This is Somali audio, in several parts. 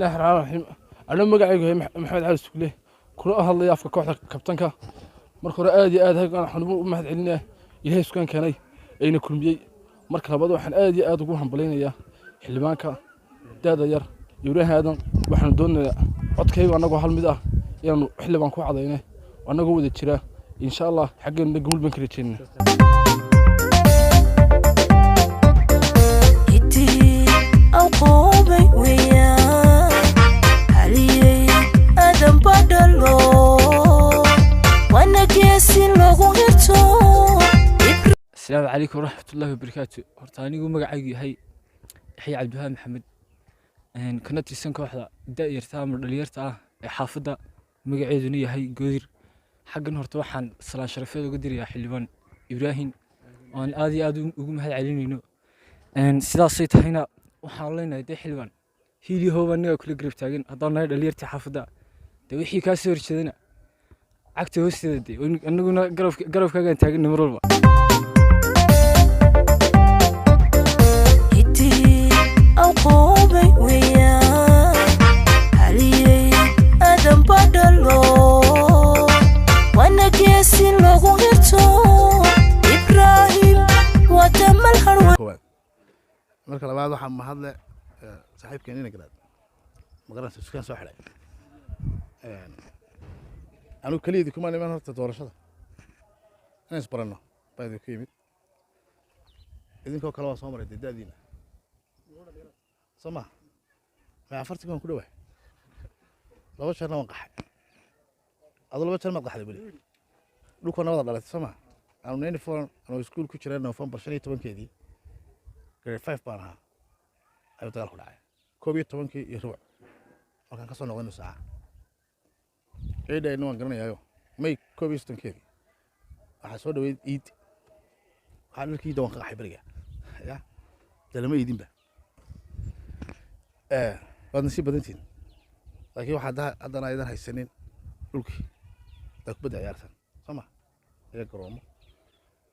الله الرحمن الرحيم أنا مقعد محمد علي السكلي كل أهل الله يافك كوحدة كابتنك مركو آدي آد هاي أنا حنبو مهد علينا إلهي سكان كاني أين كل بيجي مركو هبضو حن آدي آد وجوهم بلينا يا حلمانك دادا ير يوريه هذا وحنا دون عدكي وأنا جو هالمدة يعني حلمانك وعضينا وأنا جو ودي ترى إن شاء الله حق نقول بنكرتين أو قومي ويا علي أدم بدلو وأنا كيسي لغو غيرتو. السلام عليكم ورحمة الله وبركاته. هرتاني ومقعي هاي يحيى عبد الوهاب محمد كنا ترسن كوحدة دايرتا مردليرتا حافظة مقعي دنيا هاي قدير حقا هرتا waxaan salaan sharafeed ugu dirayaa xildhibaan Ibrahim aan aad iyo aad ugu mahad celinayno sidaasay tahayna waxaan leenahay xildhibaan hiili hoobanniga kula garab taagan haddaan nahay dhalinyartii xaafadda wixii ka soo horjeedana cagta hoosteeda annaguna garabkaagaan taagan mar walba أو قومي ويا علي أدم بدلو وأنا كيسي لغو غيرتو إبراهيم وتم الحروة. marka labaad waxaan mahadle saaxiibkeen ina garaad magaran iskaan soo xidhay anu kaliya kuma niman horta doorashada inaan isbarano baad ku yimid idinkoo kale waa soo maray dadadiina sama ma afartii ku dhawaay laba jeer waan qaxay adoo laba jeer ma qaxday bali dhulka nabada dhalatay sama anu 94 anu iskuul ku jiray November 15keedii grade 5 baan ahaa ayuu dagaal ku dhacay 11kii iyo ruuc markaan ka soo noqday saaca eedayna waan garanayaayo may 11keedii waxa soo dhaweyd iid waxa dhulkii doon ka qaxay bariga ya dalama iidinba waad nasiib badantiin laakiin waxa haddana aydan haysanin dhulkii dad ku bada ciyaarsan sama ee garoomo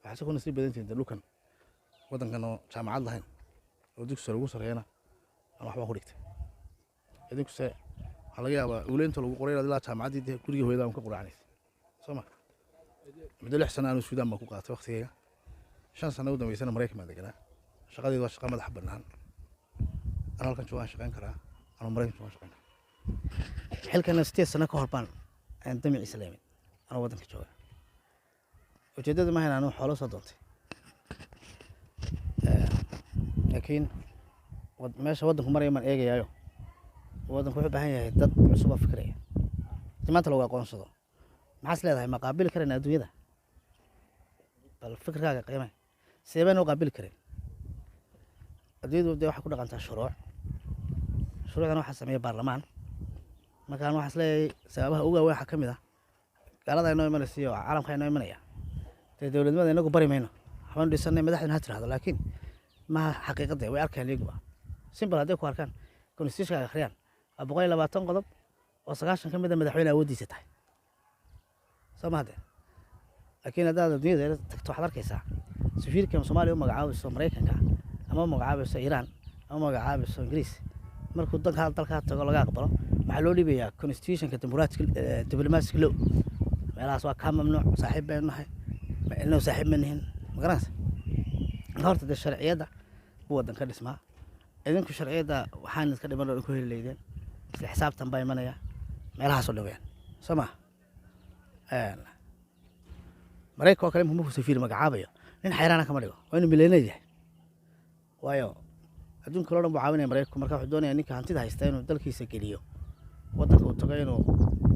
waxa ku nasiib badantiin dhulkan waddankan oo jaamacad lahayn oo dugsiga lagu sareeyana aan waxba ku dhigtay idinku se waxa laga yaabaa uleenta lagu qoray ilaa jaamacaddii guriga hooyada aan ka quraacnaysa sama muddo 6 sano aan Suudaan ma ku qaatay waqtigeega 5 sano u dambeysana Mareykan ma deganaa shaqadeedu waa shaqo madax bannaan أنا halkan joogaan shaqeyn karaa أنا Mareykan joogaan shaqeyn xilkan 8 sano ka hor baan aan damic islaamin أنا waddanka jooga ujeedadu ma hayna xoolo soo doontay laakiin meesha waddanku maray man eegayayo waddanku wuxuu baahan yahay dad cusub oo fikraya maanta lagu aqoonsado maxaad leedahay ma qaabili kareen adduunyada bal fikrkaaga qiimay seebaan u qaabili kareen adduunyadu waxa ku dhaqantaa shuruucdan waxa sameeya baarlamaan markaan waxa isleeyahay sababaha ugu weyn waxa kamid ah gaalada inoo imanaysiyo caalamka inoo imanaya dawladnimada inagu bari mayno waxaan dhisanay madaxdan ha tiraahdo laakiin ma xaqiiqada way arkaan iyagu simple haday ku arkaan constitution akhriyaan 120 qodob oo 90 kamid ah madaxweynaha awoodiisa tahay Soomaaliya laakiin hadda adduunyada tagto waxaad arkaysaa safiirka Soomaaliya oo magacaabiso Mareykanka ama magacaabiso Iran ama magacaabiso Ingiriis markuu dalka tago laga aqbalo waxa loo dhibayaa constitutionka diplomatic law meelahaas waa ka mamnuuc saaxiib been nahay ma inuu saaxiib manihin magaranaysa horta sharciyada waddanka dhismaa idinku sharciyada waxaan iska dhiman oo ku heli leeyeen isla xisaabtan baa imanaya meelahaas oo dhawaan sama Mareykanka kale muxuu safiir magacaabayo nin xayraana kama dhigo waa inuu milyaneer yahay waayo adduunka loo dhan buu caawinaya Mareykanka marka wuxuu doonayaa ninka hantida haysta inuu dalkiisa geliyo waddanka uu tago inuu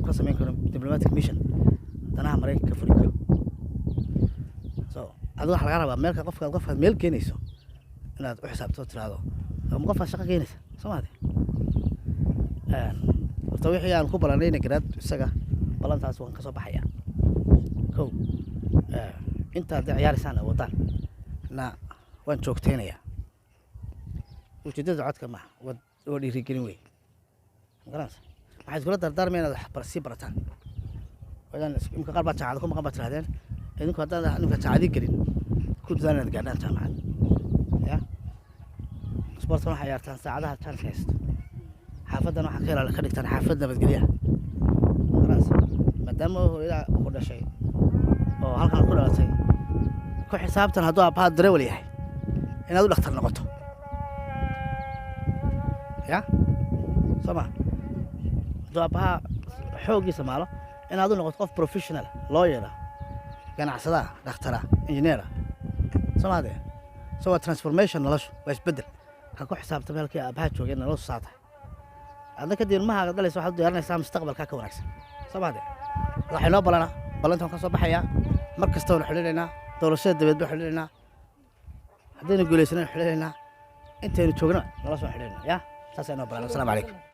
ka sameyn karo diplomatic mission danaha Mareykanka furi karo so adoo waxa laga rabaa meelka qofka meel keenayso inaad u xisaabto tiraado ama qof shaqo keenaysa Soomaaliya horta wixii aan ku balanayna garaad isaga balantaas waan ka soo baxaya kow inta ciyaarsan waddan na waan joogteynaya ujeedada codka ma oo dhiirigelin weey magaranaysa waxay isku dardaarmayaan inaad si barataan wadan imka qalba jaacad kuma qaba tiraadeen idinku hadda ninka jaacadi gelin ku dadaan gaadhaan jaamacad ya sports waxa ciyaartaan saacadaha chance haysto xaafadan waxaa ka ilaali ka dhigtaan xaafad nabadgelya khalaas maadaama hooyada ku dhashay oo halkan ku dhalatay ku xisaabtan hadduu aabbaha dareewal yahay inaad u dhakhtar noqoto ya soo ma hadduu aabbaha xooggiisa maalo inaad u noqoto qof professional lawyer ganacsada dhakhtara engineer soo ma hadee soo transformation noloshu waa isbeddel ha ku xisaabtama halkii aabbaha joogay noloshu saa tahay adna kadib ilmahaaga dhalaysa waxaad u diyaarinaysaa mustaqbalkaa ka wanaagsan soo ma hadee waxay noo balana ballantan ka soo baxayaa mar kasta waynu xidhiidhaynaa doorashada dabeed baan xidhiidhaynaa haddaynu guulaysanaynu xidhiidhaynaa intaynu joogna nolosha waan xidhiidhaynaa ya saasay noo balana wasalaamu calaykum